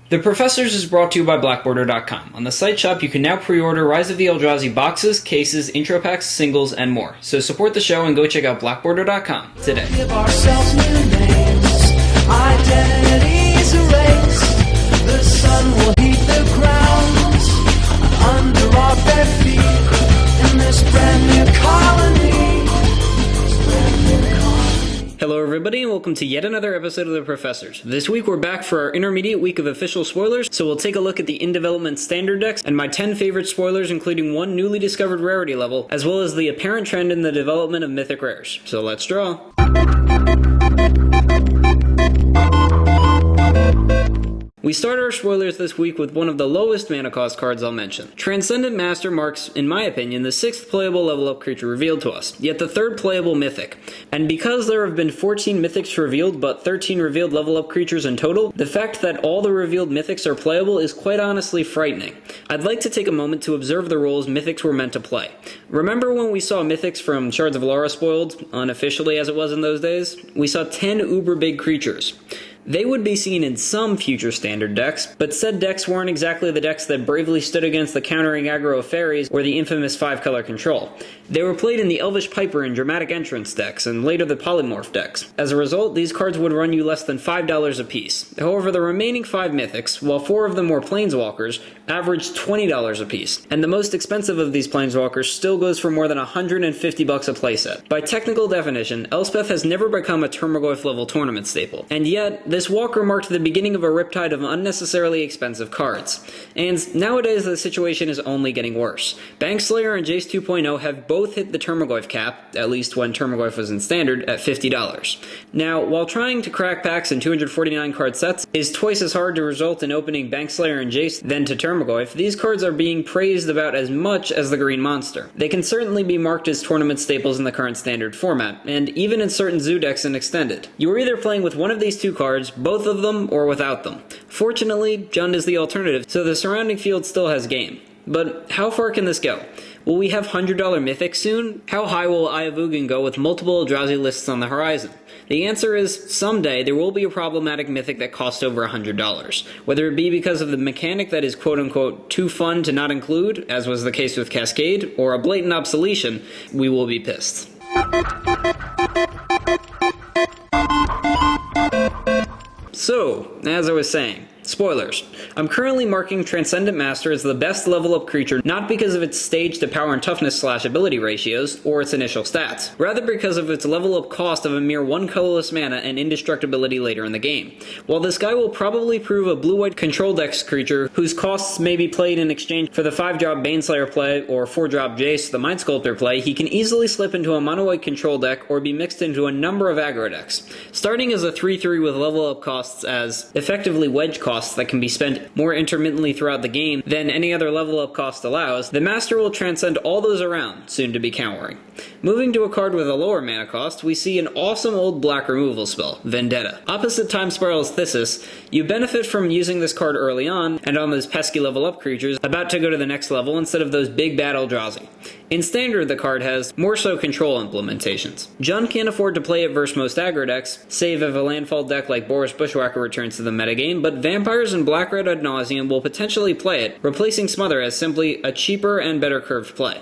The Professors is brought to you by Blackborder.com. On the site shop, you can now pre-order Rise of the Eldrazi boxes, cases, intro packs, singles, and more. So support the show and go check out Blackborder.com today. Give ourselves new names, identities erased. The sun will heat the ground under our bare feet in this brand new colony. Hello everybody and welcome to yet another episode of The Professors. This week we're back for our intermediate week of official spoilers, so we'll take a look at the in-development standard decks and my 10 favorite spoilers, including one newly discovered rarity level, as well as the apparent trend in the development of Mythic Rares. So let's draw. We start our spoilers this week with one of the lowest mana cost cards I'll mention. Transcendent Master marks, in my opinion, the 6th playable level up creature revealed to us, yet the 3rd playable mythic. And because there have been 14 mythics revealed but 13 revealed level up creatures in total, the fact that all the revealed mythics are playable is quite honestly frightening. I'd like to take a moment to observe the roles mythics were meant to play. Remember when we saw mythics from Shards of Alara spoiled, unofficially as it was in those days? We saw 10 uber big creatures. They would be seen in some future standard decks, but said decks weren't exactly the decks that bravely stood against the countering aggro of fairies or the infamous 5-color control. They were played in the Elvish Piper and Dramatic Entrance decks, and later the Polymorph decks. As a result, these cards would run you less than $5 a piece. However, the remaining 5 mythics, while 4 of them were Planeswalkers, averaged $20 a piece, and the most expensive of these Planeswalkers still goes for more than $150 a playset. By technical definition, Elspeth has never become a Termagoyf level tournament staple, and yet, this walker marked the beginning of a riptide of unnecessarily expensive cards. And nowadays the situation is only getting worse. Bankslayer and Jace 2.0 have both hit the Termagoyf cap, at least when Termagoyf was in standard, at $50. Now, while trying to crack packs in 249 card sets is twice as hard to result in opening Bankslayer and Jace than to Termagoyf, these cards are being praised about as much as the Green Monster. They can certainly be marked as tournament staples in the current standard format, and even in certain Zoo decks and Extended. You are either playing with one of these two cards, both of them, or without them. Fortunately, Jund is the alternative, so the surrounding field still has game. But how far can this go? Will we have $100 mythics soon? How high will Eye of Ugin go with multiple Eldrazi lists on the horizon? The answer is, someday there will be a problematic mythic that costs over $100. Whether it be because of the mechanic that is quote-unquote too fun to not include, as was the case with Cascade, or a blatant obsolescence, we will be pissed. So, as I was saying, spoilers. I'm currently marking Transcendent Master as the best level up creature not because of its stage to power and toughness / ability ratios, or its initial stats, rather because of its level up cost of a mere 1 colorless mana and indestructibility later in the game. While this guy will probably prove a blue-white control decks creature whose costs may be played in exchange for the 5-drop Baneslayer play or 4-drop Jace the Mind Sculptor play, he can easily slip into a mono-white control deck or be mixed into a number of aggro decks. Starting as a 3/3 with level up costs as effectively wedge costs that can be spent more intermittently throughout the game than any other level up cost allows, the Master will transcend all those around, soon to be cowering. Moving to a card with a lower mana cost, we see an awesome old black removal spell, Vendetta. Opposite Time Spiral's Thyssus, you benefit from using this card early on, and on those pesky level up creatures about to go to the next level instead of those big bad Eldrazi. In Standard, the card has more so control implementations. Jund can't afford to play it versus most aggro decks, save if a landfall deck like Boris Bushwhacker returns to the metagame, but Vampires and Black-Red Ad Nauseam will potentially play it, replacing Smother as simply a cheaper and better curved play.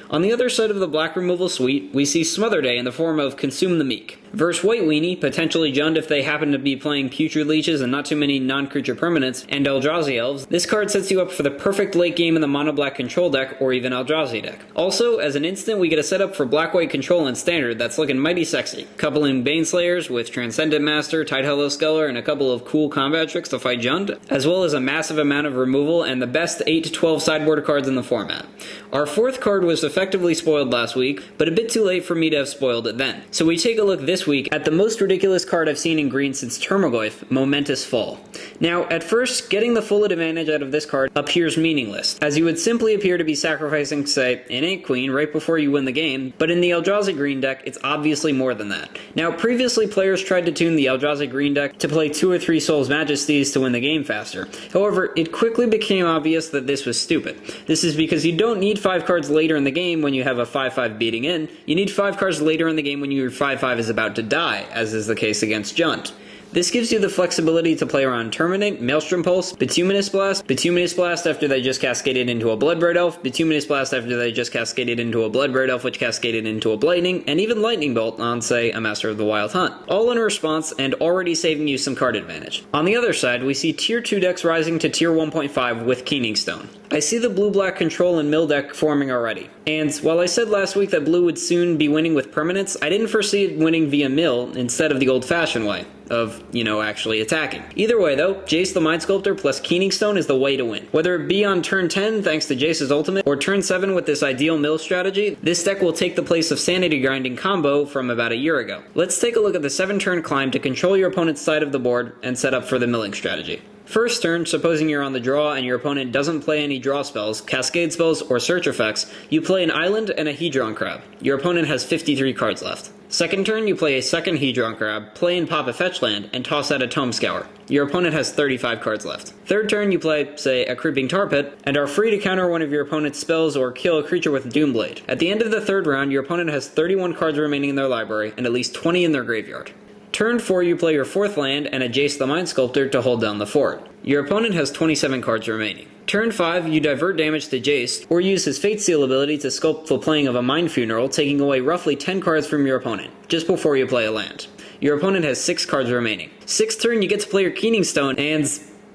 On the other side of the black removal suite, we see Smother Day in the form of Consume the Meek. Versus White Weenie, potentially Jund if they happen to be playing Putrid Leeches and not too many non-creature permanents, and Eldrazi Elves, this card sets you up for the perfect late game in the mono-black control deck or even Eldrazi deck. Also, as an instant, we get a setup for black-white control in Standard that's looking mighty sexy, coupling Baneslayers with Transcendent Master, Tide Hello Sculler, and a couple of cool combat tricks to fight Jund, as well as a massive amount of removal and the best 8 to 12 sideboard cards in the format. Our 4th card was effectively spoiled last week, but a bit too late for me to have spoiled it then. So we take a look this week at the most ridiculous card I've seen in green since Termagoyf, Momentous Fall. Now, at first, getting the full advantage out of this card appears meaningless, as you would simply appear to be sacrificing, say, Innate Queen right before you win the game, but in the Eldrazi green deck, it's obviously more than that. Now, previously players tried to tune the Eldrazi green deck to play 2 or 3 Souls Majesties to win the game faster. However, it quickly became obvious that this was stupid. This is because you don't need 5 cards later in the game when you have a 5/5 beating in, you need 5 cards later in the game when your 5/5 is about to die, as is the case against Jund. This gives you the flexibility to play around Terminate, Maelstrom Pulse, Bituminous Blast after they just cascaded into a Bloodbraid Elf, Bituminous Blast after they just cascaded into a Bloodbraid Elf which cascaded into a Blightning, and even Lightning Bolt on, say, a Master of the Wild Hunt. All in response and already saving you some card advantage. On the other side, we see Tier 2 decks rising to Tier 1.5 with Keening Stone. I see the blue-black control and mill deck forming already. And while I said last week that blue would soon be winning with permanents, I didn't foresee it winning via mill instead of the old-fashioned way of, actually attacking. Either way though, Jace the Mind Sculptor plus Keening Stone is the way to win. Whether it be on turn 10 thanks to Jace's ultimate, or turn 7 with this ideal mill strategy, this deck will take the place of Sanity Grinding combo from about a year ago. Let's take a look at the 7-turn climb to control your opponent's side of the board and set up for the milling strategy. First turn, supposing you're on the draw and your opponent doesn't play any draw spells, cascade spells, or search effects, you play an island and a Hedron Crab. Your opponent has 53 cards left. Second turn, you play a second Hedron Crab, play and pop a fetch land, and toss out a Tome Scour. Your opponent has 35 cards left. Third turn, you play, say, a Creeping Tar Pit, and are free to counter one of your opponent's spells or kill a creature with Doomblade. At the end of the third round, your opponent has 31 cards remaining in their library, and at least 20 in their graveyard. Turn 4, you play your 4th land and a Jace the Mind Sculptor to hold down the fort. Your opponent has 27 cards remaining. Turn 5, you divert damage to Jace, or use his Fate Seal ability to sculpt the playing of a Mind Funeral, taking away roughly 10 cards from your opponent, just before you play a land. Your opponent has 6 cards remaining. 6th turn, you get to play your Keening Stone, and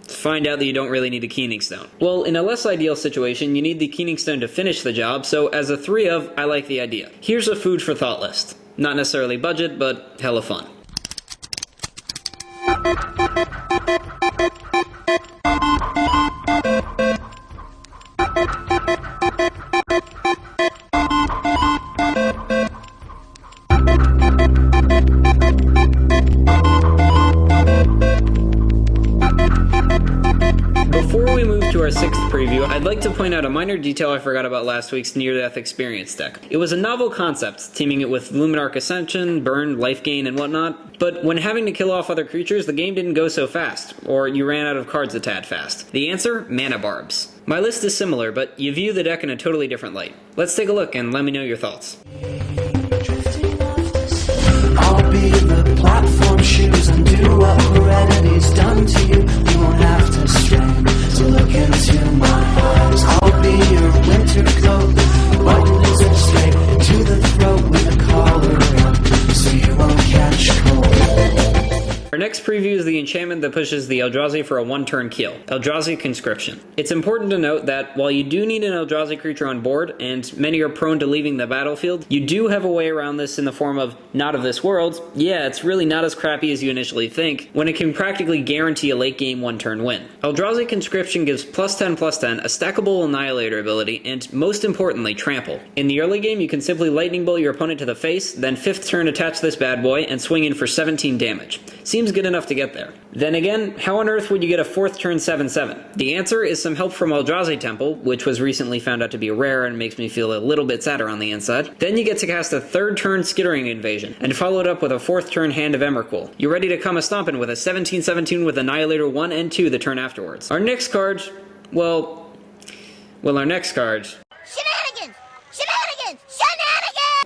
find out that you don't really need a Keening Stone. Well, in a less ideal situation, you need the Keening Stone to finish the job, so as a 3 of, I like the idea. Here's a food for thought list. Not necessarily budget, but hella fun. Before we move to our 6th preview, I'd like to point out a minor detail I forgot about last week's Near-Death Experience deck. It was a novel concept, teaming it with Luminarch Ascension, Burn, Life Gain, and whatnot, but when having to kill off other creatures, the game didn't go so fast, or you ran out of cards a tad fast. The answer? Mana Barbs. My list is similar, but you view the deck in a totally different light. Let's take a look and let me know your thoughts. I'll be the platform shoes and do what heredity's done to you. You won't have to strain to look into my eyes. I'll be your winter coat, buttons and straight to the throat with a collar up, so you won't catch cold. Our next preview is the enchantment that pushes the Eldrazi for a 1-turn kill, Eldrazi Conscription. It's important to note that while you do need an Eldrazi creature on board, and many are prone to leaving the battlefield, you do have a way around this in the form of not of this world. Yeah, it's really not as crappy as you initially think, when it can practically guarantee a late game 1-turn win. Eldrazi Conscription gives +10/+10, a stackable Annihilator ability, and most importantly, Trample. In the early game, you can simply Lightning Bolt your opponent to the face, then 5th turn attach this bad boy, and swing in for 17 damage. Seems good enough to get there. Then again, how on earth would you get a 4th turn 7/7? The answer is some help from Eldrazi Temple, which was recently found out to be rare and makes me feel a little bit sadder on the inside. Then you get to cast a 3rd turn Skittering Invasion, and follow it up with a 4th turn Hand of Emrakul. You're ready to come a stompin' with a 17/17 with Annihilator 1 and 2 the turn afterwards. Our next card, our next card... Shenanigans! Shenanigans! Shenanigans!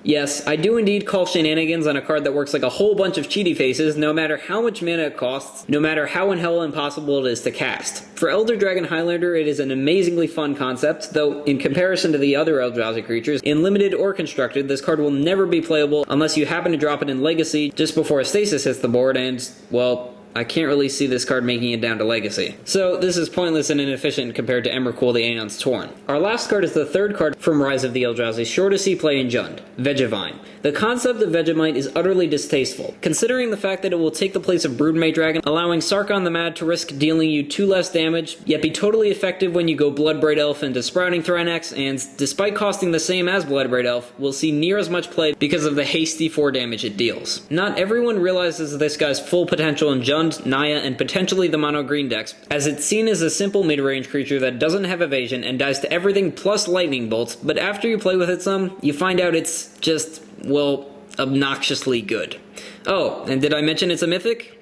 Yes, I do indeed call Shenanigans on a card that works like a whole bunch of cheaty faces, no matter how much mana it costs, no matter how in hell impossible it is to cast. For Elder Dragon Highlander, it is an amazingly fun concept, though in comparison to the other Eldrazi creatures, in Limited or Constructed, this card will never be playable unless you happen to drop it in Legacy just before a Stasis hits the board and, well, I can't really see this card making it down to Legacy. So this is pointless and inefficient compared to Emrakul the Aeon's Torn. Our last card is the 3rd card from Rise of the Eldrazi, sure to see play in Jund, Vegevine. The concept of Vegemite is utterly distasteful, considering the fact that it will take the place of Broodmate Dragon, allowing Sarkon the Mad to risk dealing you 2 less damage, yet be totally effective when you go Bloodbraid Elf into Sprouting Thrynax, and despite costing the same as Bloodbraid Elf, will see near as much play because of the hasty 4 damage it deals. Not everyone realizes this guy's full potential in Jund, Naya, and potentially the mono green decks, as it's seen as a simple mid-range creature that doesn't have evasion and dies to everything plus lightning bolts, but after you play with it some, you find out it's just, well, obnoxiously good. Oh, and did I mention it's a mythic?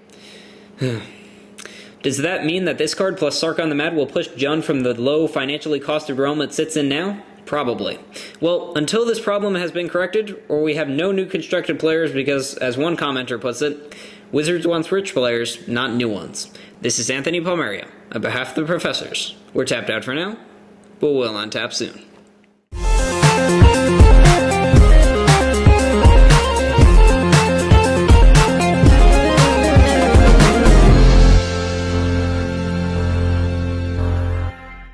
Does that mean that this card plus Sarkon the Mad will push Jund from the low financially costed realm it sits in now? Probably. Well, until this problem has been corrected, or we have no new constructed players because, as one commenter puts it, Wizards wants rich players, not new ones. This is Anthony Palmeria. On behalf of the Professors, we're tapped out for now, but we'll untap soon.